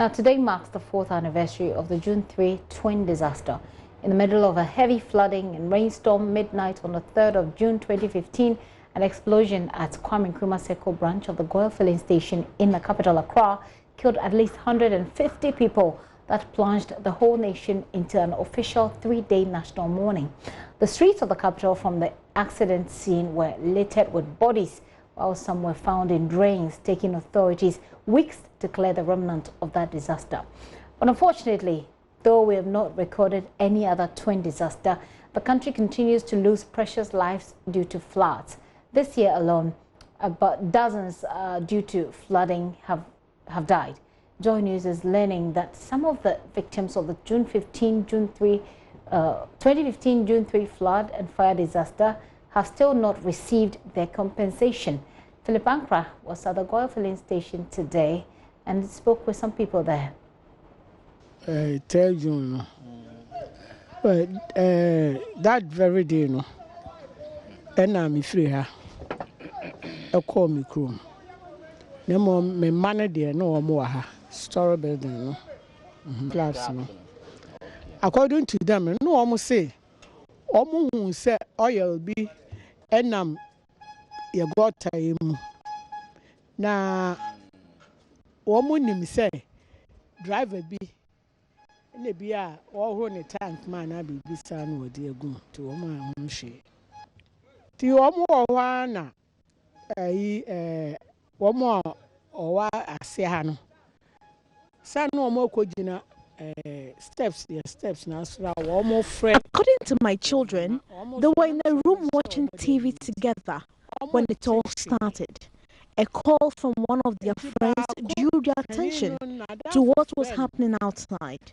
Now, today marks the 4th anniversary of the June 3 twin disaster. In the middle of a heavy flooding and rainstorm midnight on the 3rd of June 2015, an explosion at Kwame Nkrumah Circle branch of the oil filling station in the capital Accra killed at least 150 people that plunged the whole nation into an official 3-day national mourning. The streets of the capital from the accident scene were littered with bodies, while some were found in drains, taking authorities weeks to clear the remnant of that disaster. But unfortunately, though we have not recorded any other twin disaster, the country continues to lose precious lives due to floods. This year alone, about dozens due to flooding have died. JoyNews is learning that some of the victims of the 2015 June 3 flood and fire disaster have still not received their compensation. Philip Ankra was at the oil filling station today and spoke with some people there. Tell you, that very day, no, and I'm free here. I call me crew. No more, me man there, no more. Story building, no, flats, no. According to them, no almost say, almost say oil be, and you got time. Now, woman, say, driver be. Ne bia all ne tank man abi bisa no odi egu to o ma hunhwe ti o mo wa na o mo o wa ase ha no sa no mo kogina steps na sra o mo friend. According to my children, they were in a room watching TV together when it all started. A call from one of their friends drew their attention to what was happening outside.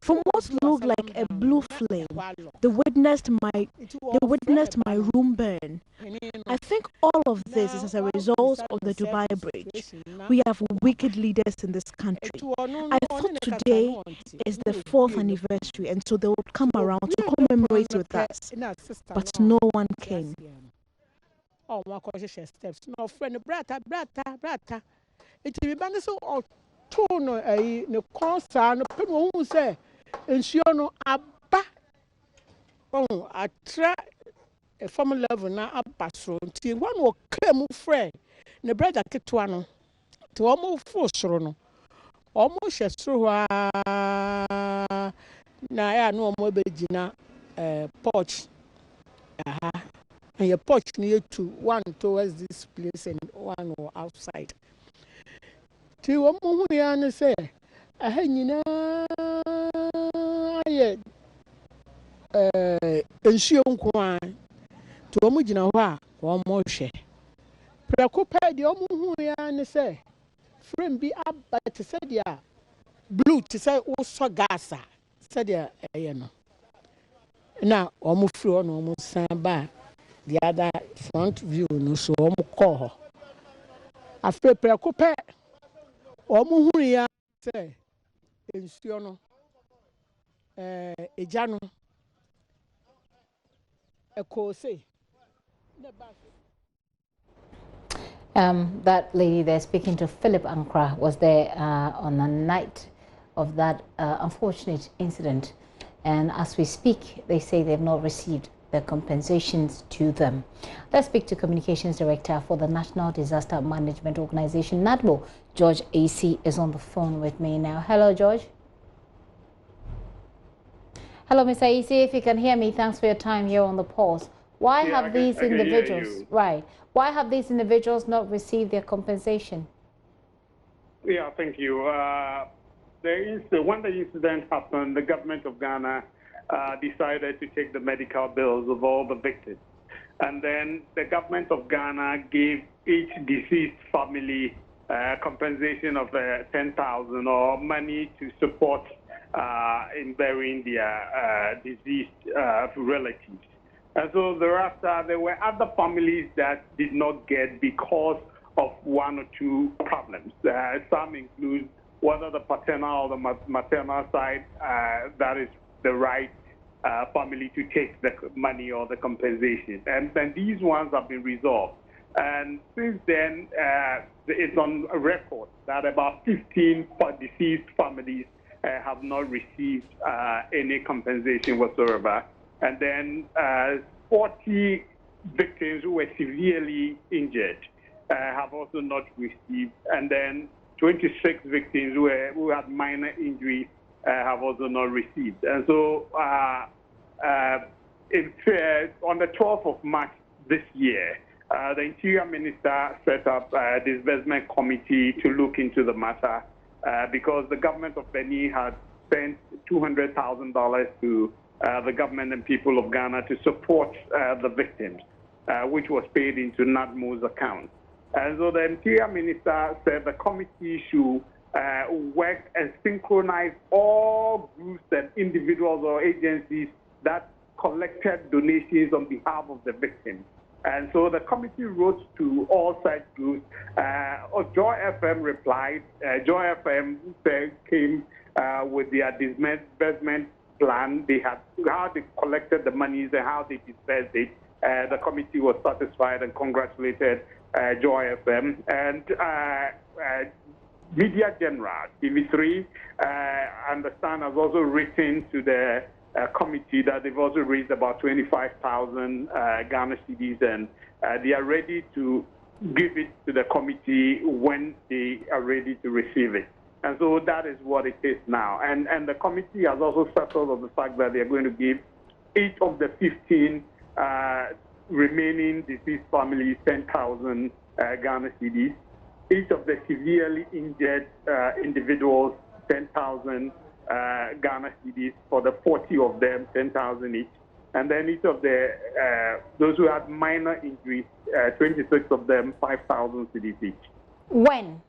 From what looked like a blue flame, they witnessed my room burn. I think all of this is as a result of the Dubai Bridge. We have wicked leaders in this country. I thought today is the 4th anniversary, and so they would come around to commemorate with us, but no one came. Oh, my cautious steps. No friend, brata. It will be so or two no concern, no people who say, and she no abba. Oh, I try a former level now up pass room. Till one will come friend, the brother Kituano to almost force rono. Almost as through na ya no more begina porch. Aha. And your porch near to one towards this place and one or outside. To one moment, say, I had to a mujina one more share. Preoccupied the omu say, friend be up by to say, yeah, blue to say also gasa, said ya, now almost through on almost samba. The other front view no so call. I feel preoccupied. Omuhuria say, Ensiono, Ejano, a course. That lady there speaking to Philip Ankra was there on the night of that unfortunate incident. And as we speak, they say they've not received the compensations to them. Let's speak to Communications Director for the National Disaster Management Organization, NADMO. George AC is on the phone with me now. Hello, George. Hello, Mr. AC. If you can hear me, thanks for your time here on the pause. Why have these individuals, right? Why have these individuals not received their compensation? Yeah, thank you. When the incident happened, the government of Ghana decided to take the medical bills of all the victims. And then the government of Ghana gave each deceased family compensation of 10,000 or money to support in burying their deceased relatives. And so thereafter, there were other families that did not get because of one or two problems. Some include whether the paternal or the maternal side, that is the right family to take the money or the compensation. And then these ones have been resolved. And since then, it's on record that about 15 deceased families have not received any compensation whatsoever. And then 40 victims who were severely injured have also not received. And then 26 victims who had minor injuries have also not received. And so on the 12th of March this year, the Interior Minister set up a disbursement committee to look into the matter because the government of Benin had sent $200,000 to the government and people of Ghana to support the victims, which was paid into NADMO's account. And so the Interior Minister said the committee should work and synchronize all groups and individuals or agencies that collected donations on behalf of the victims. And so the committee wrote to all such groups. Joy FM replied. Joy FM came with their disbursement plan. They had how they collected the monies and how they dispersed it. The committee was satisfied and congratulated Joy FM. And Media General, TV3, I understand, has also written to the committee that they've also raised about 25,000 Ghana cedis, and they are ready to give it to the committee when they are ready to receive it. And so that is what it is now. And the committee has also settled on the fact that they are going to give each of the 15 remaining deceased families 10,000 Ghana cedis. Each of the severely injured individuals 10,000 Ghana cedis, for the 40 of them 10,000 each, and then each of the those who had minor injuries 26 of them 5,000 cedis each. When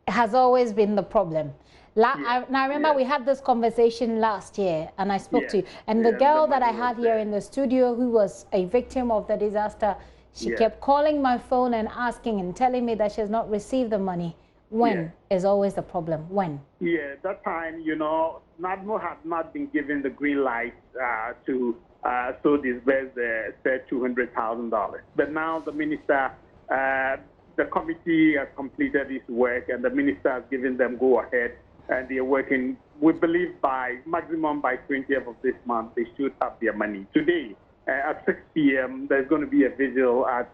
has always been the problem. I remember we had this conversation last year, and I spoke to you, and the girl that I had here in the studio who was a victim of the disaster, she kept calling my phone and asking and telling me that she has not received the money. When is always the problem. When? Yeah, that time, you know, NADMO had not been given the green light to so disburse the said $200,000. But now the minister, the committee has completed its work, and the minister has given them go ahead, and they are working. We believe by maximum by 20th of this month they should have their money. Today at 6 p.m. there's going to be a vigil at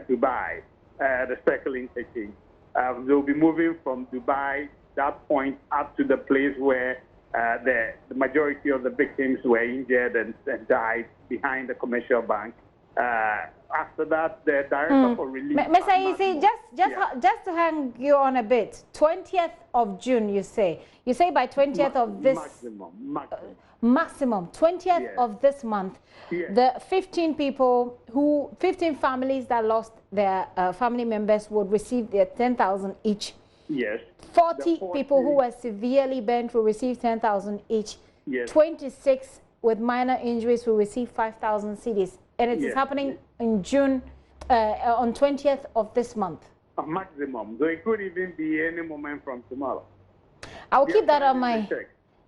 Dubai, the Circle Interchange. They'll be moving from Dubai, that point, up to the place where the majority of the victims were injured and died behind the commercial bank. After that, the director for relief. Mr. Easy, just to hang you on a bit, 20th of June, you say by 20th of this maximum 20th of this month, the 15 families that lost their family members would receive their 10,000 each. Yes. 40 people who were severely burnt will receive 10,000 each. Yes. 26 with minor injuries will receive 5,000 cedis. And it is happening in June, on 20th of this month. A maximum. So it could even be any moment from tomorrow. I'll keep that on my...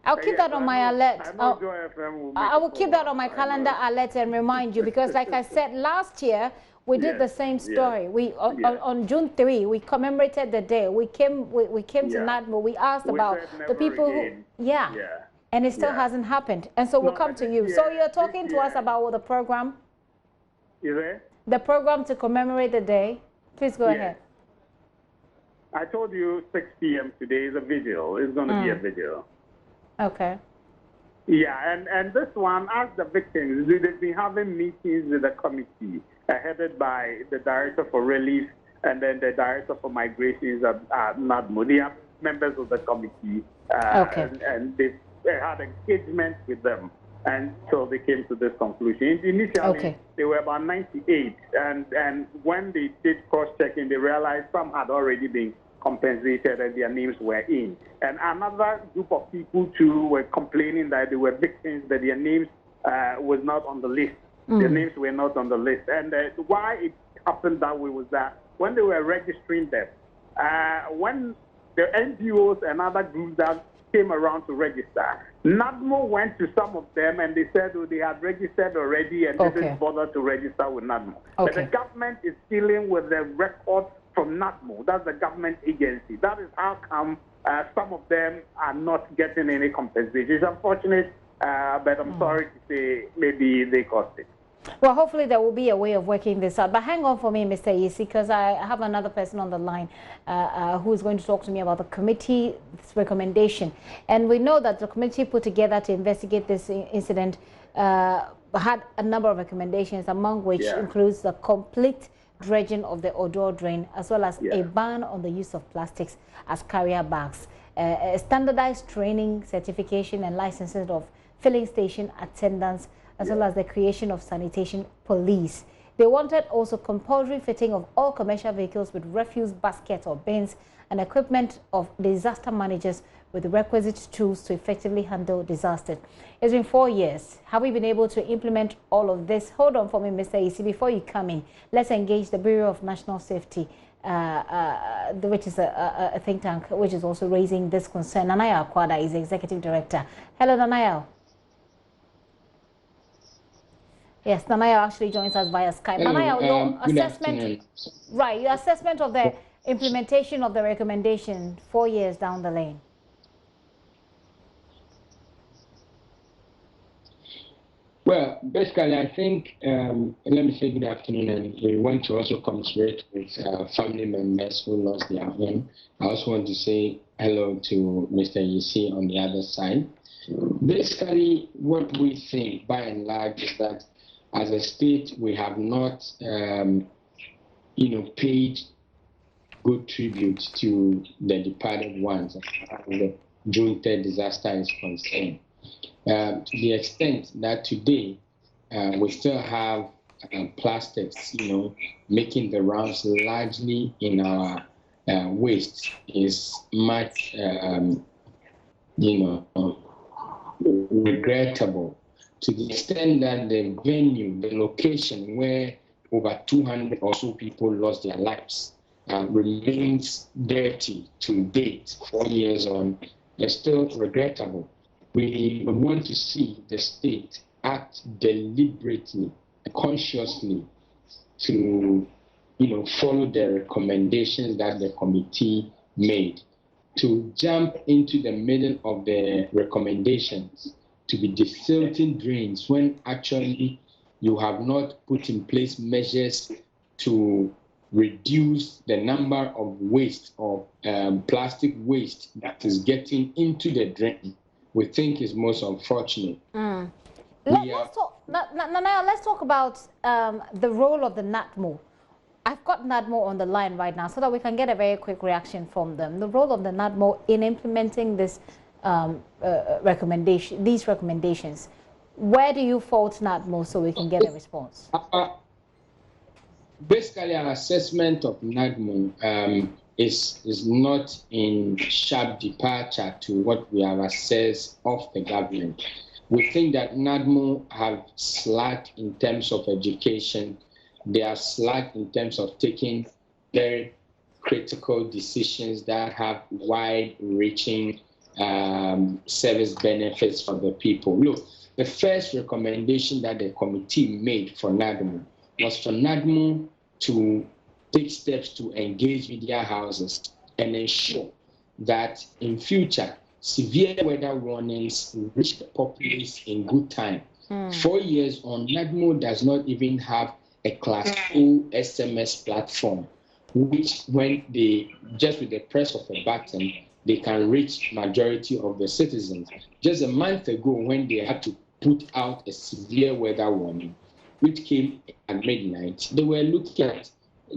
I'll keep that on my alert. I will keep that on my calendar alert and remind you, because like I said, last year we did the same story. We on June 3 we commemorated the day. We came to NADMO. We asked about the people who and it still hasn't happened. And so we'll come to you. So you're talking to us about the program? Is there? The program to commemorate the day. Please go ahead. I told you 6 p.m. today is a video. It's going to be a video. Okay. Yeah, and this one, as the victims, they've been having meetings with the committee headed by the Director for Relief and then the Director for Migrations at NADMO. They are members of the committee, and they've had engagement with them. And so they came to this conclusion. Initially, they were about 98, and when they did cross-checking, they realized some had already been compensated and their names were in. And another group of people too were complaining that they were victims, that their names was not on the list. Their names were not on the list. And why it happened that way was that when they were registering them, when the NGOs and other groups that came around to register. NADMO went to some of them and they said they had registered already and didn't bother to register with NADMO. But the government is dealing with the records from NADMO. That's the government agency. That is how come some of them are not getting any compensation. It's unfortunate, but I'm sorry to say maybe they cost it. Well, hopefully there will be a way of working this out. But hang on for me, Mr. Yisi, because I have another person on the line who is going to talk to me about the committee's recommendation. And we know that the committee put together to investigate this incident had a number of recommendations, among which includes the complete dredging of the Odor drain, as well as a ban on the use of plastics as carrier bags, standardized training, certification, and licensing of filling station attendants, as well as the creation of sanitation police. They wanted also compulsory fitting of all commercial vehicles with refuse baskets or bins and equipment of disaster managers with the requisite tools to effectively handle disasters. It's been 4 years. Have we been able to implement all of this? Hold on for me, Mr. Isi. Before you come in, let's engage the Bureau of National Safety, which is a think tank, which is also raising this concern. Nanaya Akwada is the Executive Director. Hello, Nanaya. Yes, Nanaya actually joins us via Skype. Hello, Nanaya, your assessment, afternoon. your assessment of the implementation of the recommendation 4 years down the lane. Well, basically, I think, let me say good afternoon, and we want to also commiserate with family members who lost their home. I also want to say hello to Mr. Yisi on the other side. Basically, what we think, by and large, is that as a state, we have not, paid good tribute to the departed ones as far as the June 3rd disaster is concerned. To the extent that today we still have plastics, making the rounds largely in our waste is much, regrettable. To the extent that the venue, the location where over 200 or so people lost their lives remains dirty to date, 4 years on, is still regrettable. We want to see the state act deliberately, consciously to, follow the recommendations that the committee made. To jump into the middle of the recommendations to be desilting drains when actually you have not put in place measures to reduce the number of waste or plastic waste that is getting into the drain, we think is most unfortunate. Let's talk about the role of the NADMO. I've got NADMO on the line right now so that we can get a very quick reaction from them. The role of the NADMO in implementing this these recommendations. Where do you fault NADMO so we can get a response? Basically, our assessment of NADMO is not in sharp departure to what we have assessed of the government. We think that NADMO have slacked in terms of education. They are slack in terms of taking very critical decisions that have wide-reaching service benefits for the people. Look, the first recommendation that the committee made for NADMO was for NADMO to take steps to engage media houses and ensure that in future, severe weather warnings reach the populace in good time. 4 years on, NADMO does not even have a Class O SMS platform, which when they, just with the press of a button, they can reach majority of the citizens. Just a month ago, when they had to put out a severe weather warning, which came at midnight, they were looking at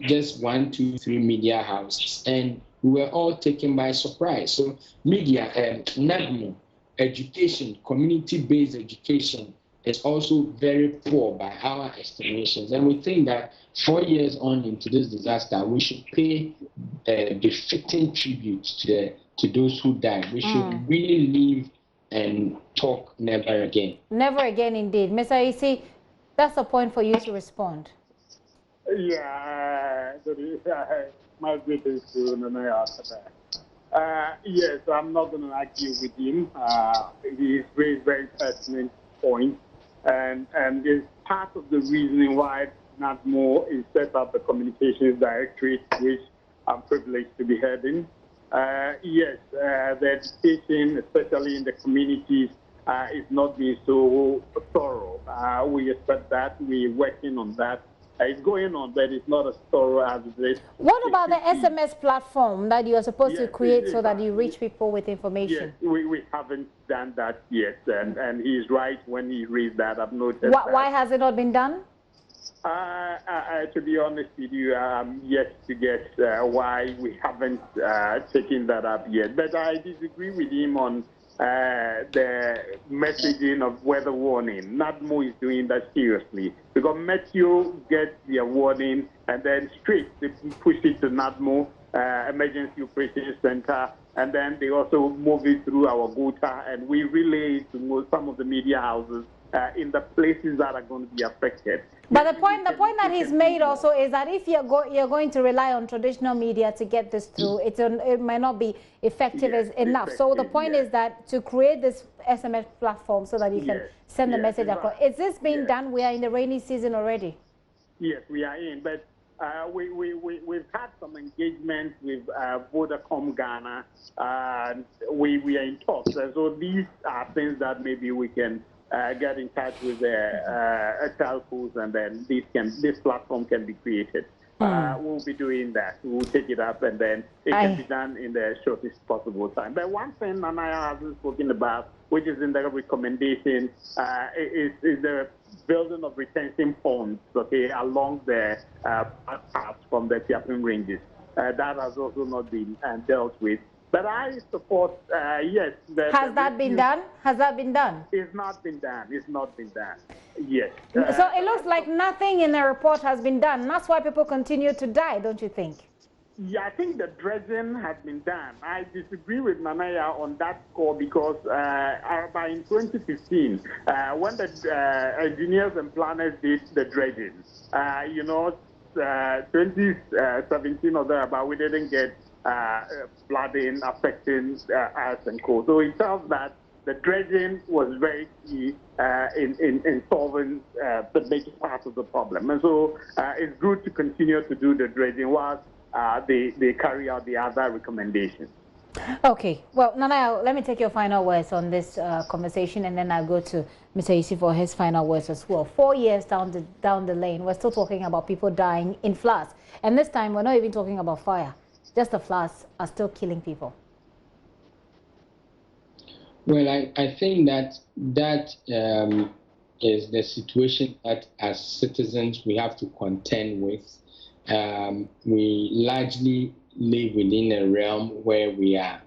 just 1, 2, 3 media houses, and we were all taken by surprise. So media, NADMO, education, community-based education is also very poor by our estimations. And we think that 4 years on into this disaster, we should pay befitting tribute to those who died. We should really leave and talk never again. Never again, indeed. Mr. Isi, that's a point for you to respond. Yeah, my greetings to Nanaya after that. Yes, I'm not going to argue with him. He's raised very pertinent points, and it's part of the reasoning why NADMO is set up the Communications Directorate, which I'm privileged to be heading. Yes, the education, especially in the communities, is not being so thorough. We expect that. We're working on that. It's going on, but it's not as thorough as it is. What about the SMS platform that you are supposed to create so that you reach people with information? Yes, we haven't done that yet, and he's right when he reads that. I've noticed that. Why has it not been done? To be honest with you, I'm yet to get why we haven't taken that up yet. But I disagree with him on the messaging of weather warning. NADMO is doing that seriously, because Meteo gets their warning and then straight they push it to NADMO, Emergency Operations Center, and then they also move it through our GOTA, and we relay it to some of the media houses in the places that are going to be affected. But the point that he's made also is that if you're going to rely on traditional media to get this through, it might not be effective enough. So the point is that to create this SMS platform so that you can send the message across. Is this being done? We are in the rainy season already. Yes, we are in, but we've had some engagement with Vodacom Ghana, and we are in talks. And so these are things that maybe we can get in touch with the telcos, and then this platform can be created. We'll be doing that. We'll take it up, and then it can be done in the shortest possible time. But one thing Nanaya hasn't spoken about, which is in the recommendation, is the building of retention ponds, okay, along the paths from the Tiapin ranges. That has also not been dealt with. But I support, yes. Has that been done? Has that been done? It's not been done. It's not been done. Yes. So it looks like nothing in the report has been done. That's why people continue to die, don't you think? Yeah, I think the dredging has been done. I disagree with Nanaya on that score because in 2015, when the engineers and planners did the dredging, 2017 or thereabout, we didn't get flooding affecting us and co. So it tells that the dredging was very key in solving the major part of the problem. And so it's good to continue to do the dredging while they carry out the other recommendations. Okay. Well, Nanaya, let me take your final words on this conversation, and then I'll go to Mr. Isi for his final words as well. 4 years down the lane, we're still talking about people dying in floods. And this time, we're not even talking about fire. Just the floods are still killing people. Well, I think that is the situation that as citizens we have to contend with. We largely live within a realm where we are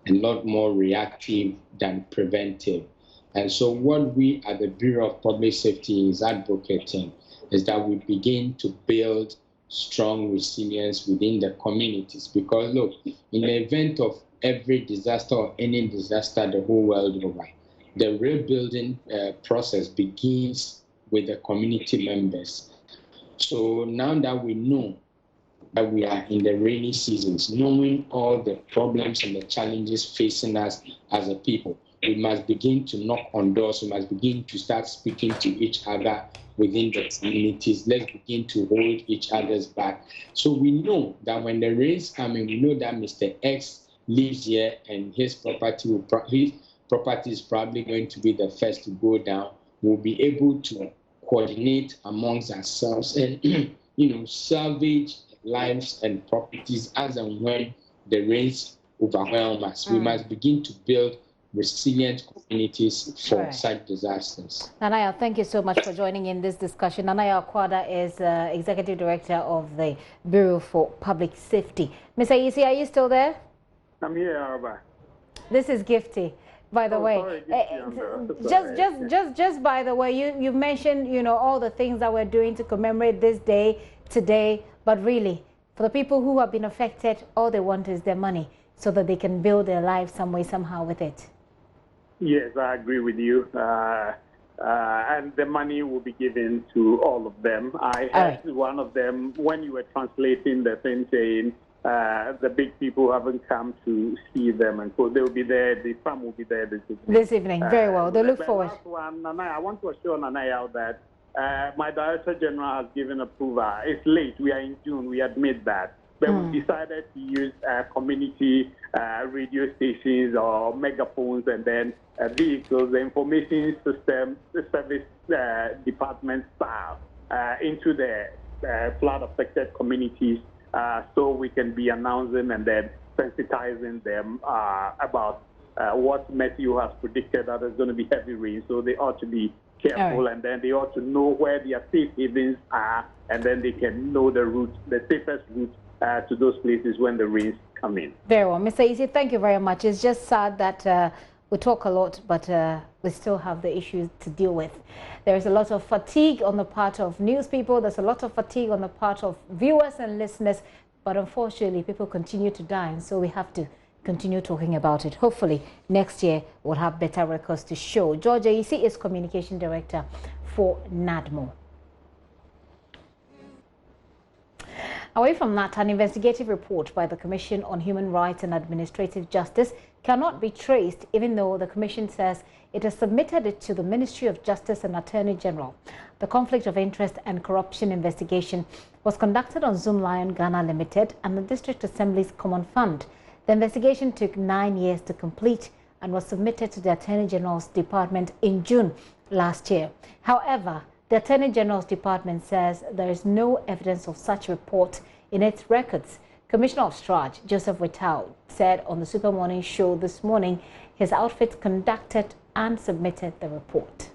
a lot more reactive than preventive. And so what we at the Bureau of Public Safety is advocating is that we begin to build strong resilience within the communities, because look, in the event of every disaster or any disaster the whole world over, the rebuilding process begins with the community members. So now that we know that we are in the rainy seasons, knowing all the problems and the challenges facing us as a people, we must begin to knock on doors. We must begin to start speaking to each other within the communities. Let's begin to hold each other's back. So we know that when the rain's coming, we know that Mr. X lives here and his property is probably going to be the first to go down. We'll be able to coordinate amongst ourselves and salvage lives and properties as and when the rains overwhelm us. We must begin to build resilient communities for such disasters. Nanaya, thank you so much for joining in this discussion. Nanaya Akwada is Executive Director of the Bureau for Public Safety. Mr. Isi, are you still there? I'm here, Arba. This is Gifty, by the way. Sorry, just by the way, you mentioned, all the things that we're doing to commemorate this day today, but really, for the people who have been affected, all they want is their money so that they can build their lives some way, somehow with it. Yes, I agree with you. And the money will be given to all of them. I heard one of them, when you were translating the thing, saying the big people haven't come to see them, and so they will be there. The farm will be there this evening. This evening, very well. They look forward. Last one, Nanaya, I want to assure Nanaya that my Director General has given approval. It's late. We are in June. We admit that. But we decided to use community radio stations or megaphones and then vehicles, the information system, the service department staff into the flood-affected communities so we can be announcing and then sensitizing them about what Matthew has predicted, that there's going to be heavy rain. So they ought to be careful, and then they ought to know where their safe havens are, and then they can know the route, the safest route to those places when the rains come in. Very well. Mr. Isi, thank you very much. It's just sad that we talk a lot, but we still have the issues to deal with. There is a lot of fatigue on the part of news people. There's a lot of fatigue on the part of viewers and listeners. But unfortunately, people continue to die, and so we have to continue talking about it. Hopefully, next year we'll have better records to show. George Isi is Communication Director for NADMO. Away from that, an investigative report by the Commission on Human Rights and Administrative Justice cannot be traced, even though the Commission says it has submitted it to the Ministry of Justice and Attorney General. The Conflict of Interest and Corruption investigation was conducted on Zoomlion Ghana Limited and the District Assembly's Common Fund. The investigation took 9 years to complete and was submitted to the Attorney General's Department in June last year. However, the Attorney General's Department says there is no evidence of such report in its records. Commissioner of Straj, Joseph Witau, said on the Super Morning Show this morning his outfit conducted and submitted the report.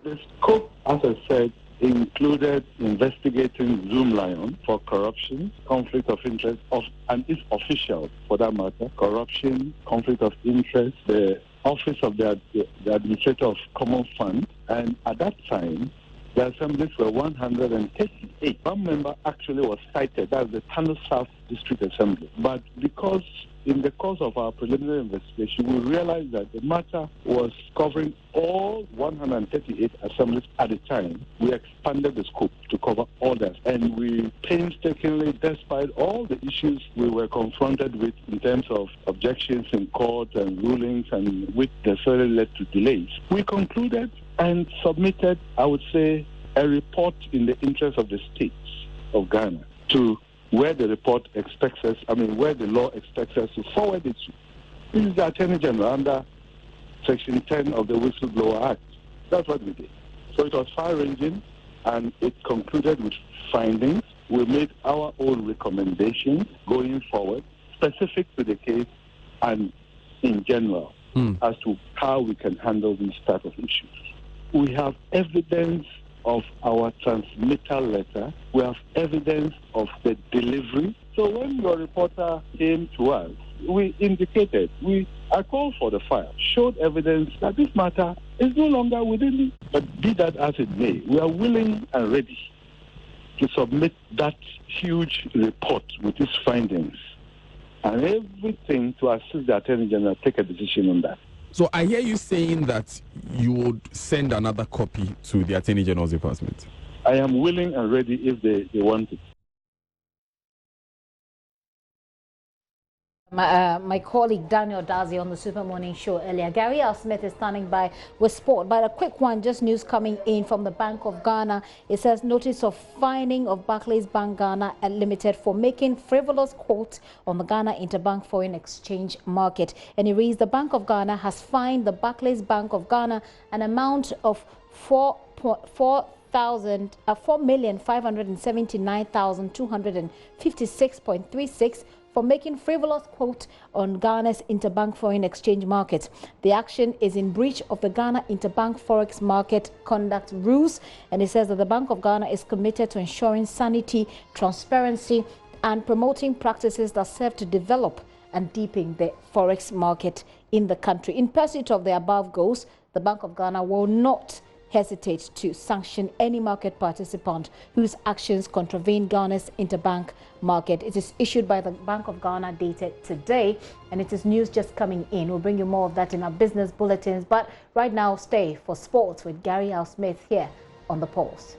The scope, as I said, included investigating Zoomlion for corruption, conflict of interest, and its officials, for that matter, corruption, conflict of interest, the Office of the Administrator of Common Fund, and at that time, the assemblies were 138. One member actually was cited, that's the Tano South District Assembly. But because in the course of our preliminary investigation, we realized that the matter was covering all 138 assemblies at the time, we expanded the scope to cover all that. And we painstakingly, despite all the issues we were confronted with in terms of objections in court and rulings, and which necessarily led to delays, we concluded and submitted, I would say, a report in the interest of the states of Ghana to where the report expects us, where the law expects us to forward it to. This is the Attorney General under Section 10 of the Whistleblower Act. That's what we did. So it was far-ranging, and it concluded with findings. We made our own recommendations going forward, specific to the case and in general, as to how we can handle these type of issues. We have evidence of our transmitter letter. We have evidence of the delivery. So when your reporter came to us, we indicated, I called for the file, showed evidence that this matter is no longer within me. But be that as it may, we are willing and ready to submit that huge report with its findings and everything to assist the Attorney General take a decision on that. So I hear you saying that you would send another copy to the Attorney General's Department. I am willing and ready if they want it. My colleague Daniel Dazi on the Super Morning Show earlier. Gary L. Smith is standing by with sport. But a quick one, just news coming in from the Bank of Ghana. It says notice of fining of Barclays Bank Ghana Limited for making frivolous quotes on the Ghana Interbank Foreign Exchange Market. And it reads, the Bank of Ghana has fined the Barclays Bank of Ghana an amount of 4,579,256.36 for making frivolous quote on Ghana's interbank foreign exchange market. The action is in breach of the Ghana Interbank Forex Market Conduct Rules, and it says that the Bank of Ghana is committed to ensuring sanity, transparency, and promoting practices that serve to develop and deepen the forex market in the country. In pursuit of the above goals, the Bank of Ghana will not hesitate to sanction any market participant whose actions contravene Ghana's interbank market. It is issued by the Bank of Ghana, dated today, and it is news just coming in. We'll bring you more of that in our business bulletins, but right now stay for sports with Gary L. Smith here on The Pulse.